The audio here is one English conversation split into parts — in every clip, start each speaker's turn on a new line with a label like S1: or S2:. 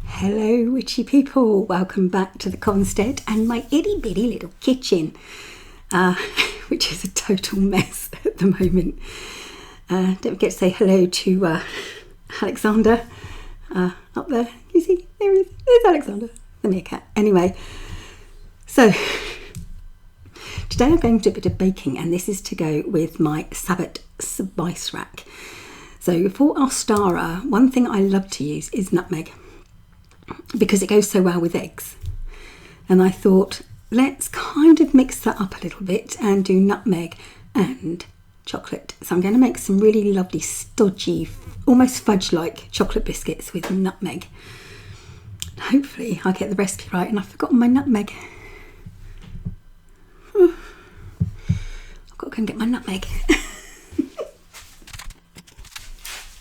S1: Hello witchy people, welcome back to the Constead and my itty bitty little kitchen, which is a total mess at the moment. Don't forget to say hello to Alexander up there. You see, there he is. There's Alexander, the meerkat. Anyway, so today I'm going to do a bit of baking, and this is to go with my Sabbat Spicerack. So for Ostara, one thing I love to use is nutmeg, because it goes so well with eggs. And I thought, let's kind of mix that up a little bit and do nutmeg and chocolate. So I'm going to make some really lovely stodgy, almost fudge-like chocolate biscuits with nutmeg. Hopefully I'll get the recipe right, and I've forgotten my nutmeg. I've got to go and get my nutmeg.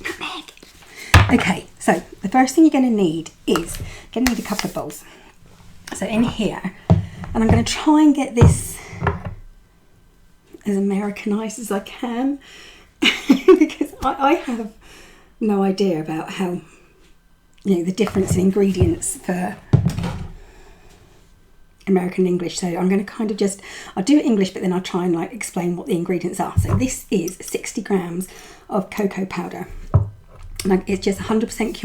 S1: Nutmeg. Okay, so the first thing you're going to need is a couple of bowls. So in here, and I'm going to try and get this as Americanized as I can, because I have no idea about how, the difference in ingredients for American English. So I'm going to kind of I'll do it English, but then I'll try and explain what the ingredients are. So this is 60 grams of cocoa powder. And it's just 100%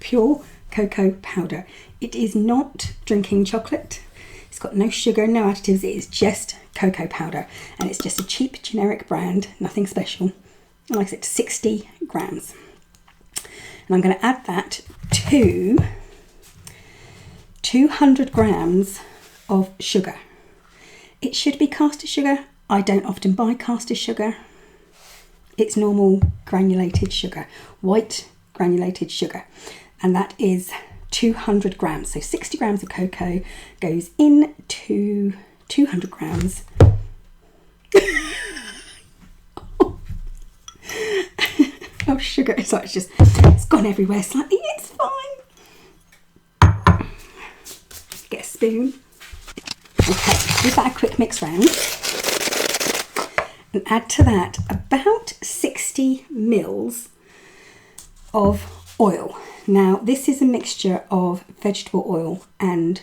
S1: pure cocoa powder. It is not drinking chocolate. It's got no sugar, no additives. It is just cocoa powder. And it's just a cheap generic brand, nothing special. And like I said, 60 grams. And I'm going to add that to 200 grams of sugar. It should be caster sugar. I don't often buy caster sugar. It's normal granulated sugar, white granulated sugar, and that is 200 grams. So 60 grams of cocoa goes into 200 grams of sugar. So it's gone everywhere slightly. It's fine. Get a spoon. Okay, give that a quick mix round. And add to that about 60 mils of oil. Now this is a mixture of vegetable oil and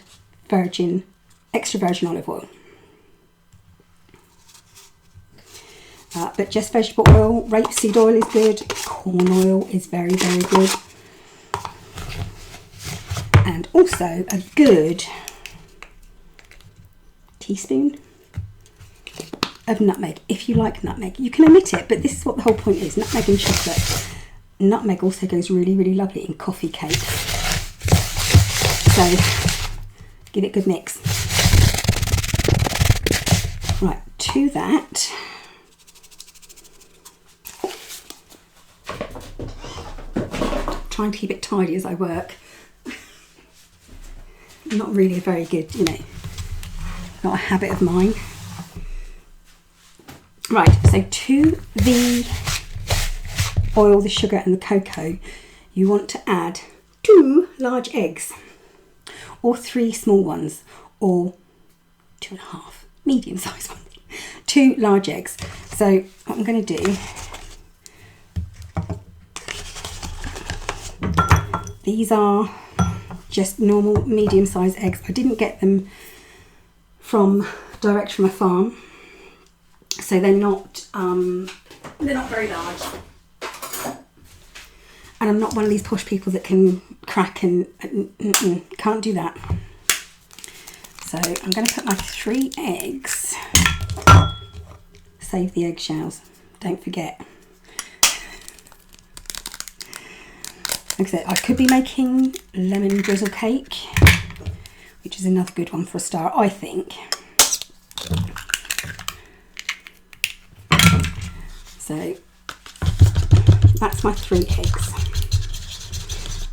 S1: extra virgin olive oil. But just vegetable oil. Rapeseed oil is good. Corn oil is very, very good. And also a good teaspoon of nutmeg. If you like nutmeg, you can omit it, but this is what the whole point is: nutmeg and chocolate. Nutmeg also goes really, really lovely in coffee cake. So give it a good mix. Right, to that, trying to keep it tidy as I work. Not really a very good, not a habit of mine. Right, so to the oil, the sugar and the cocoa, you want to add 2 large eggs, or 3 small ones, or 2.5 medium-sized ones. 2 large eggs. So what I'm going to do, these are just normal medium-sized eggs. I didn't get them direct from a farm. So they're not very large, and I'm not one of these posh people that can crack and can't do that. So I'm going to put my 3 eggs. Save the eggshells, don't forget. Like I said, I could be making lemon drizzle cake, which is another good one for a star, I think. So that's my 3 eggs,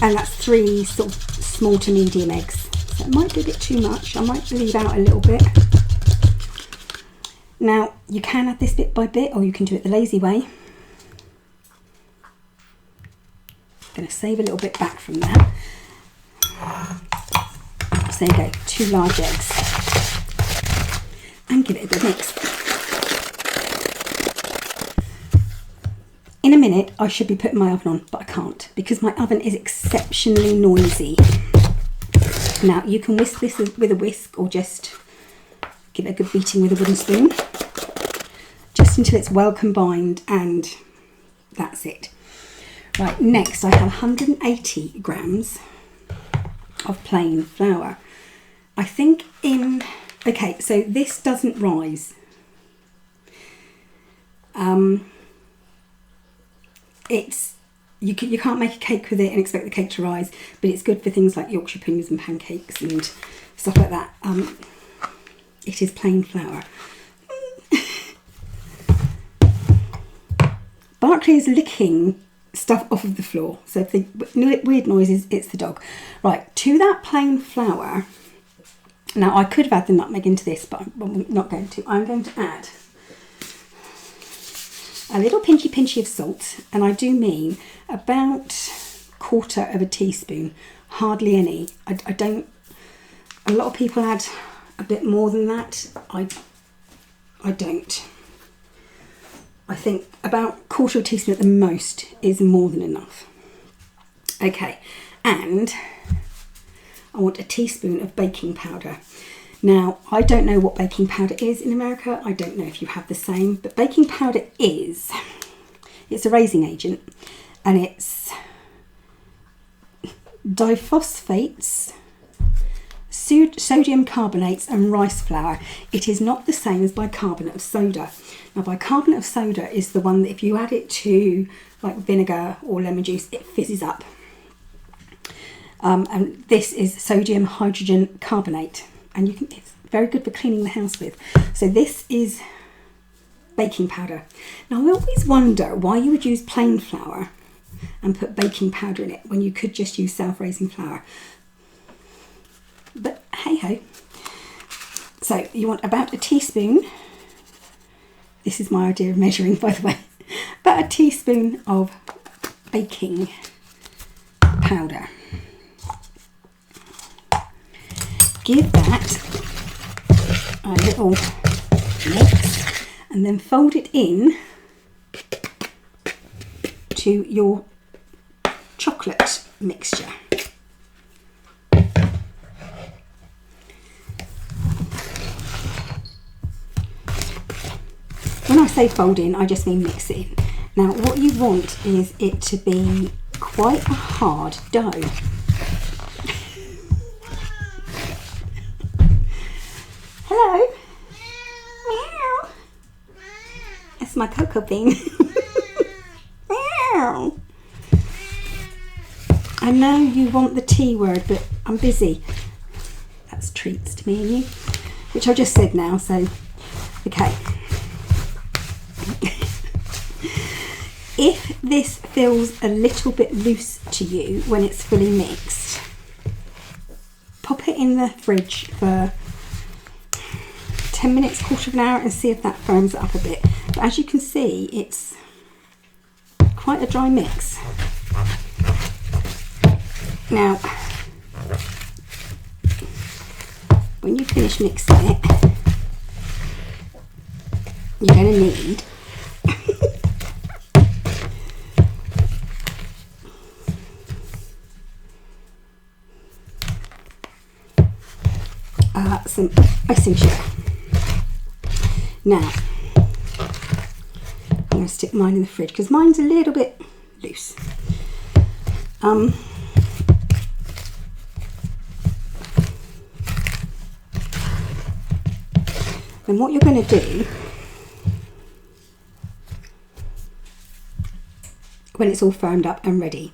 S1: and that's 3 sort of small to medium eggs. So it might be a bit too much. I might leave out a little bit. Now you can add this bit by bit, or you can do it the lazy way. I'm going to save a little bit back from that. So there you go, 2 large eggs, and give it a good mix. in a minute I should be putting my oven on, but I can't because my oven is exceptionally noisy. Now you can whisk this with a whisk or just give it a good beating with a wooden spoon, just until it's well combined, and that's it. Right, next I have 180 grams of plain flour. I think okay, so this doesn't rise. You can't make a cake with it and expect the cake to rise, but it's good for things like Yorkshire puddings and pancakes and stuff like that. It is plain flour. Barclay is licking stuff off of the floor, so if the weird noises, it's the dog. Right, to that plain flour, now I could have added the nutmeg into this, but I'm not going to. I'm going to add a little pinchy of salt, and I do mean about 1/4 of a teaspoon, hardly any. I don't, a lot of people add a bit more than that. I don't. I think about 1/4 of a teaspoon at the most is more than enough. Okay, and I want a teaspoon of baking powder. Now, I don't know what baking powder is in America. I don't know if you have the same, but baking powder it's a raising agent, and it's diphosphates, sodium carbonates and rice flour. It is not the same as bicarbonate of soda. Now, bicarbonate of soda is the one that if you add it to like vinegar or lemon juice, it fizzes up. And this is sodium hydrogen carbonate, and it's very good for cleaning the house with. So this is baking powder. Now, I always wonder why you would use plain flour and put baking powder in it when you could just use self-raising flour. But hey ho. So you want about a teaspoon. This is my idea of measuring, by the way. About a teaspoon of baking powder. Give that a little mix and then fold it in to your chocolate mixture. When I say fold in, I just mean mix it in. Now, what you want is it to be quite a hard dough. Hello. Meow. It's my CoCo bean. Meow. I know you want the T word, but I'm busy. That's treats to me and you, which I just said now, so okay. If this feels a little bit loose to you when it's fully mixed, pop it in the fridge for 10 minutes, 1/4 of an hour, and see if that firms it up a bit. But as you can see, it's quite a dry mix. Now, when you finish mixing it, you're going to need some icing sugar. Now, I'm going to stick mine in the fridge because mine's a little bit loose. Then what you're going to do when it's all firmed up and ready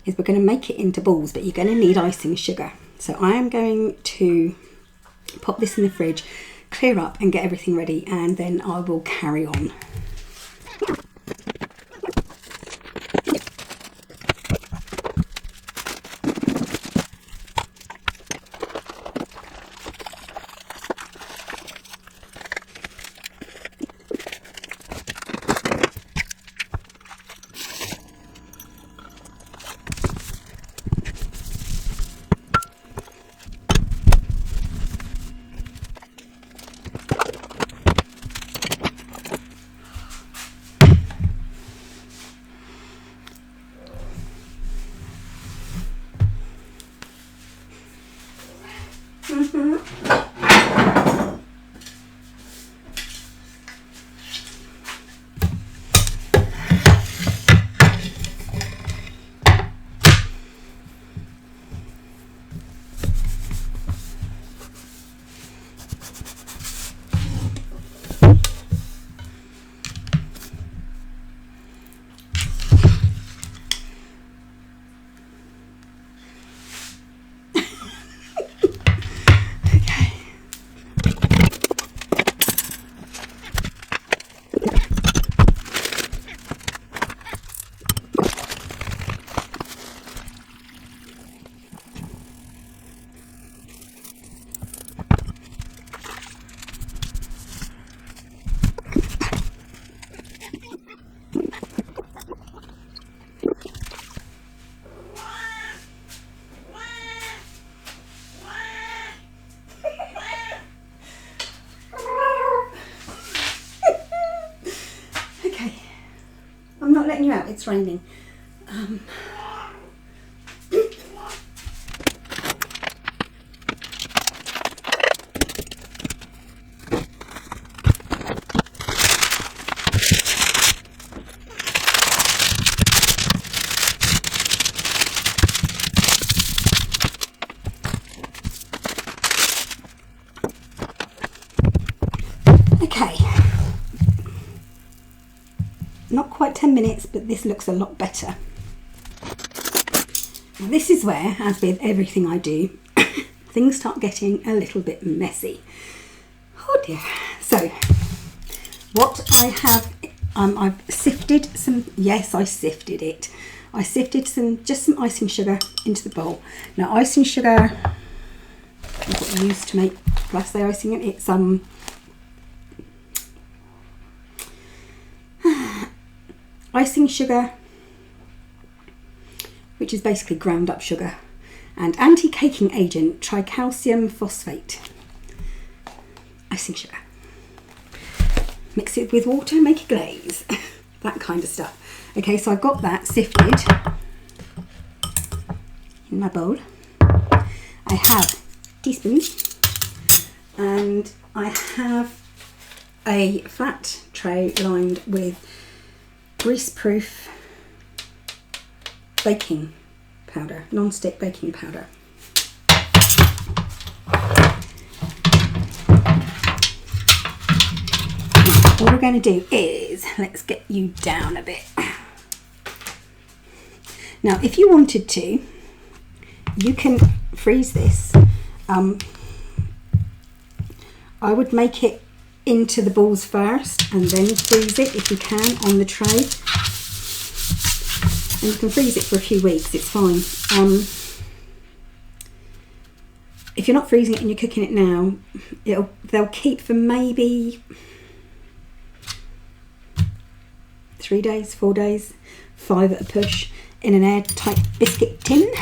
S1: is we're going to make it into balls, but you're going to need icing sugar. So I am going to pop this in the fridge, clear up and get everything ready, and then I will carry on. raining. Okay, not quite 10 minutes, but this looks a lot better. Now this is where, as with everything I do, things start getting a little bit messy. Oh dear. So, what I have, I've sifted some, yes, I sifted it. I sifted just some icing sugar into the bowl. Now icing sugar is what I use to make glacé icing. It's icing sugar, which is basically ground up sugar, and anti-caking agent tricalcium phosphate. Icing sugar. Mix it with water, make a glaze. That kind of stuff. Okay, so I've got that sifted in my bowl. I have teaspoons, and I have a flat tray lined with grease-proof baking powder, non-stick baking powder. Now, what we're going to do is, let's get you down a bit. Now, if you wanted to, you can freeze this. I would make it into the balls first and then freeze it if you can on the tray. And you can freeze it for a few weeks, it's fine. If you're not freezing it and you're cooking it now, they'll keep for maybe 3 days, 4 days, 5 at a push in an airtight biscuit tin.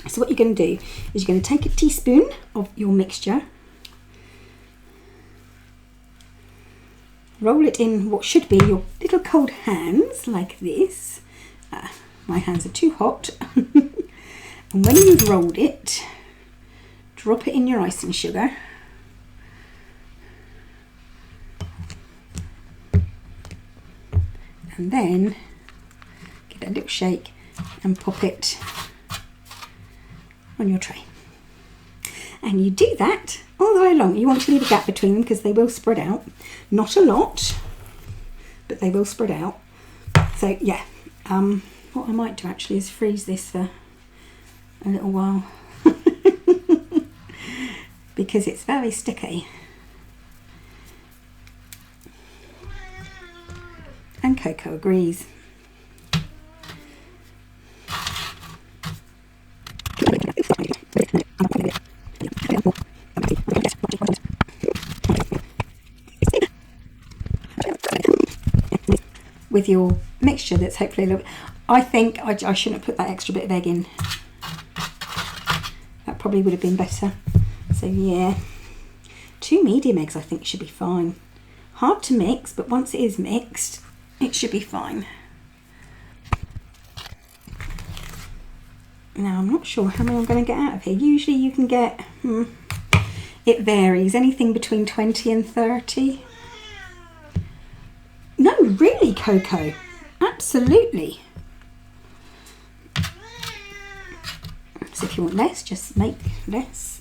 S1: So what you're going to do is you're going to take a teaspoon of your mixture, roll it in what should be your little cold hands like this. My hands are too hot. And when you've rolled it, drop it in your icing sugar. And then give it a little shake and pop it on your tray. And you do that all the way along. You want to leave a gap between them because they will spread out. Not a lot, but they will spread out. So yeah, what I might do actually is freeze this for a little while because it's very sticky. And CoCo agrees. With your mixture that's hopefully a little, I think I shouldn't have put that extra bit of egg in. That probably would have been better. So yeah, 2 medium eggs I think should be fine. Hard to mix, but once it is mixed, it should be fine. Now I'm not sure how many I'm going to get out of here. Usually you can get, it varies, anything between 20 and 30. No, really, CoCo, absolutely. So if you want less, just make less.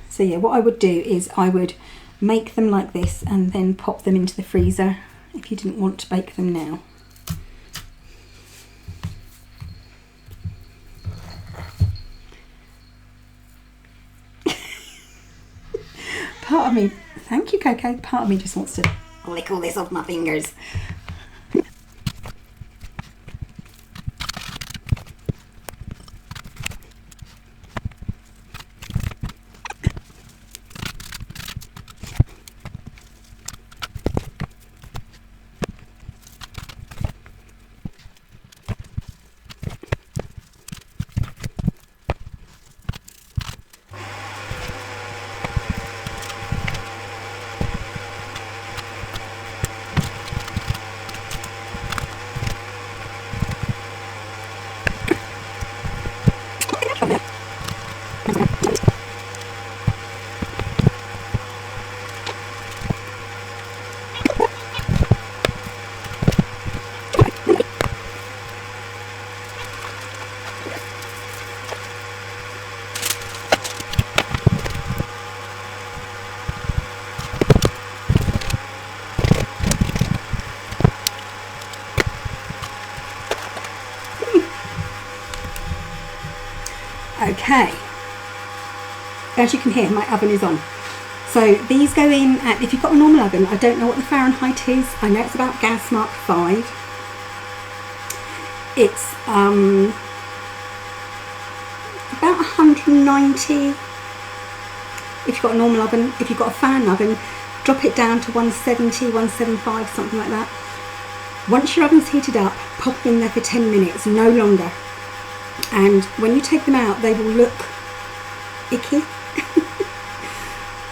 S1: So yeah, what I would do is I would make them like this and then pop them into the freezer if you didn't want to bake them now. Part of me, thank you CoCo, part of me just wants to lick all this off my fingers. Okay, as you can hear, my oven is on. So these go in at, if you've got a normal oven, I don't know what the Fahrenheit is. I know it's about gas mark 5. It's about 190 if you've got a normal oven. If you've got a fan oven, drop it down to 170, 175, something like that. Once your oven's heated up, pop them in there for 10 minutes, no longer. And when you take them out, they will look icky,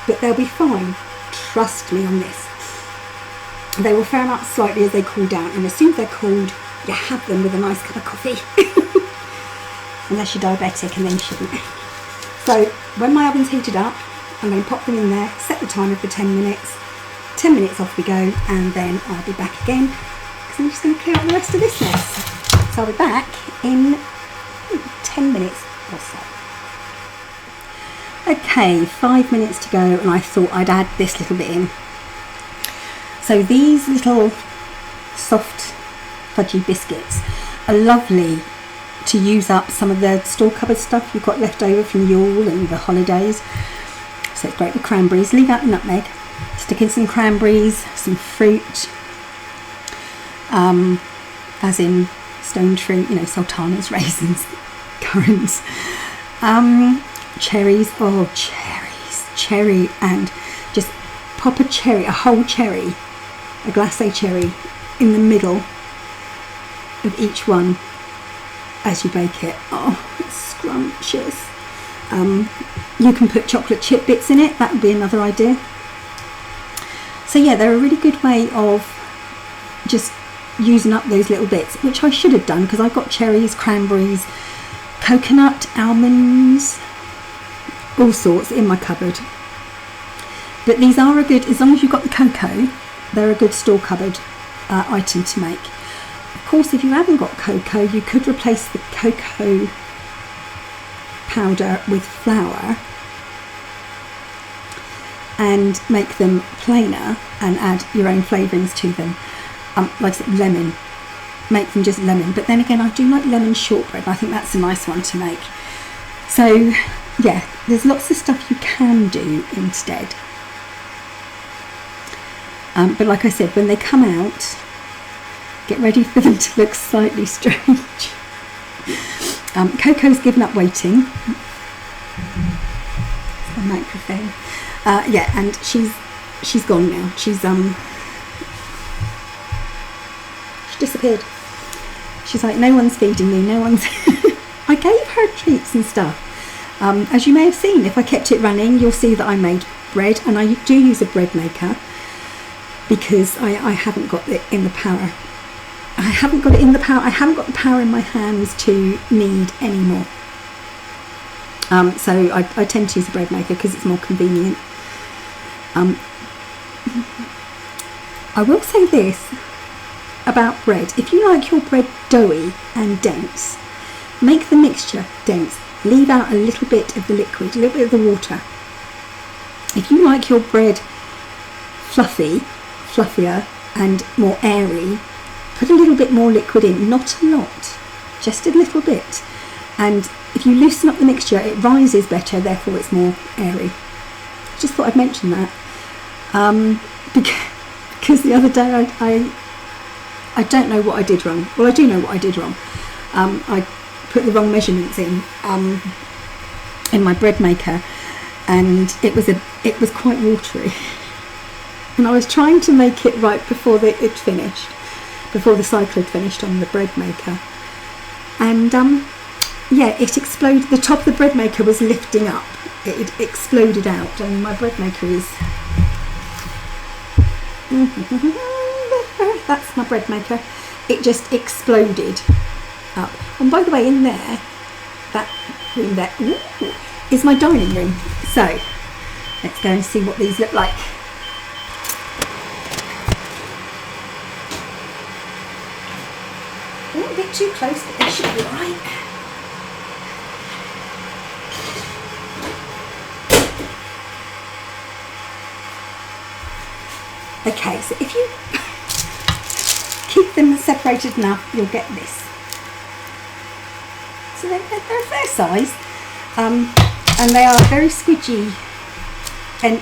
S1: but they'll be fine. Trust me on this. They will firm up slightly as they cool down, and as soon as they're cooled, you have them with a nice cup of coffee. Unless you're diabetic, and then you shouldn't. So when my oven's heated up, I'm going to pop them in there, set the timer for 10 minutes. 10 minutes, off we go, and then I'll be back again, because I'm just going to clear up the rest of this mess. So I'll be back in 10 minutes or so. Okay, 5 minutes to go, and I thought I'd add this little bit in. So these little soft fudgy biscuits are lovely to use up some of the store cupboard stuff you've got left over from Yule and the holidays. So it's great with cranberries. Leave out the nutmeg, stick in some cranberries, some fruit, as in stone fruit, you know, sultanas, raisins, currants, cherries. Oh, cherry, and just pop a cherry, a whole cherry, a glacé cherry in the middle of each one as you bake it. Oh, it's scrumptious. You can put chocolate chip bits in it, that would be another idea. So yeah, they're a really good way of just using up those little bits, which I should have done, because I've got cherries, cranberries, coconut, almonds, all sorts in my cupboard. But these are a good, as long as you've got the CoCo, they're a good store cupboard item to make. Of course, if you haven't got CoCo, you could replace the cocoa powder with flour and make them plainer and add your own flavourings to them. Like I said, lemon, make them just lemon. But then again, I do like lemon shortbread. I think that's a nice one to make. So yeah, there's lots of stuff you can do instead. But like I said, when they come out, get ready for them to look slightly strange. CoCo's given up waiting. It's the microphone. Yeah, and she's gone now. She disappeared. She's like, no one's feeding me, no one's... I gave her treats and stuff. As you may have seen, if I kept it running, you'll see that I made bread, and I do use a bread maker because I haven't got it in the power. I haven't got the power in my hands to knead anymore. So I tend to use a bread maker because it's more convenient. I will say this about bread. If you like your bread doughy and dense, make the mixture dense. Leave out a little bit of the liquid, a little bit of the water. If you like your bread fluffier and more airy, put a little bit more liquid in, not a lot, just a little bit. And if you loosen up the mixture, it rises better, therefore it's more airy. Just thought I'd mention that. Because the other day I don't know what I did wrong. Well, I do know what I did wrong. I put the wrong measurements in my bread maker, and it was quite watery. And I was trying to make it right before before the cycle had finished on the bread maker, and yeah, it exploded. The top of the bread maker was lifting up. It exploded out, and my bread maker is that's my bread maker. It just exploded up. And by the way, in there, that room there, is my dining room. So let's go and see what these look like. A little bit too close, but they should be alright. Okay, so if you keep them separated enough, you'll get this. So they're a fair size. And they are very squidgy and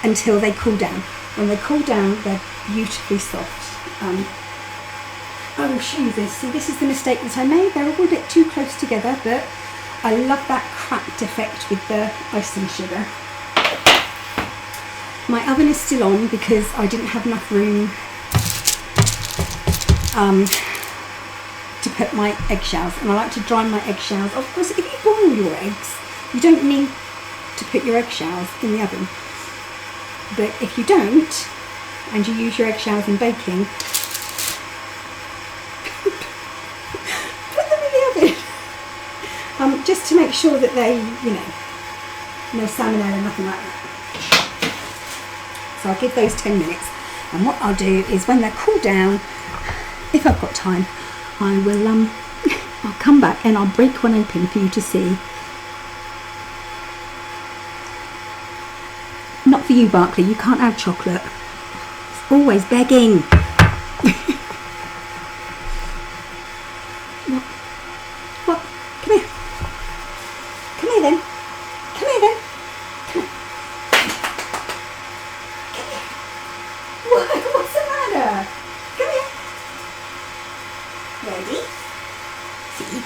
S1: until they cool down. When they cool down, they're beautifully soft. I will show you this. See, this is the mistake that I made. They're all a bit too close together, but I love that cracked effect with the icing sugar. My oven is still on because I didn't have enough room to put my eggshells, and I like to dry my eggshells. Of course, if you boil your eggs, you don't need to put your eggshells in the oven. But if you don't, and you use your eggshells in baking, put them in the oven. Just to make sure that they, you know, no salmonella, nothing like that. So I'll give those 10 minutes. And what I'll do is when they're cooled down, if I've got time, I will I'll come back and I'll break one open for you to see. Not for you, Barkley, you can't have chocolate. It's always begging. What? Come here. Come here then. Come here then. Come here. Come here. What? What's the matter? Come here. Ready? See?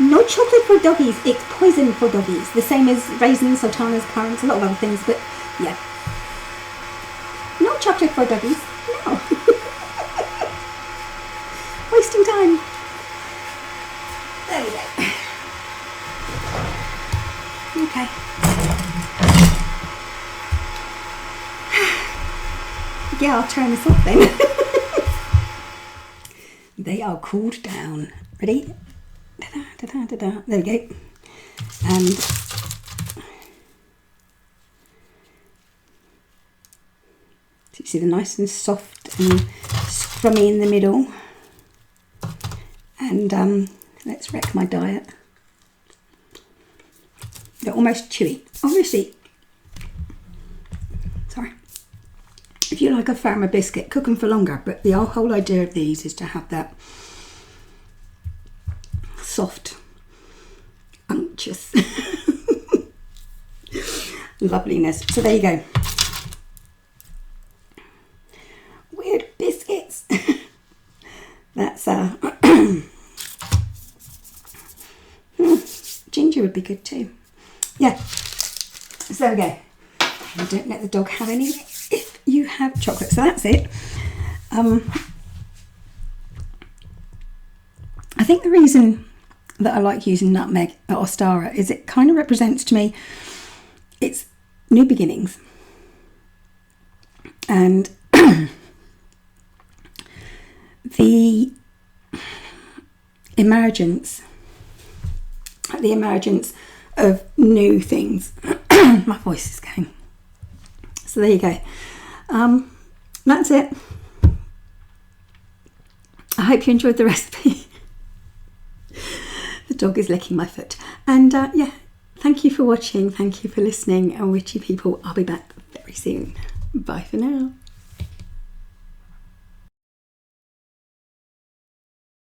S1: No chocolate for doggies. It's poison for doggies. The same as raisins, sultanas, currants, a lot of other things, but yeah. No chocolate for doggies. No. Wasting time. There we go. Okay. Yeah, I'll turn this off then. They are cooled down. Ready? Da-da, da-da, da-da. There we go. And so you see they're nice and soft and scrummy in the middle. And let's wreck my diet. They're almost chewy. Obviously, sorry. If you like a firmer biscuit, cook them for longer. But the whole idea of these is to have that soft, unctuous loveliness. So there you go. Weird biscuits. That's ginger would be good too. Yeah. So there we go. And don't let the dog have any if you have chocolate. So that's it. I think the reason that I like using nutmeg at Ostara is it kind of represents to me it's new beginnings, and the emergence of new things. My voice is going. So there you go. That's it. I hope you enjoyed the recipe. The dog is licking my foot. And yeah, thank you for watching. Thank you for listening. And witchy people, I'll be back very soon. Bye for now.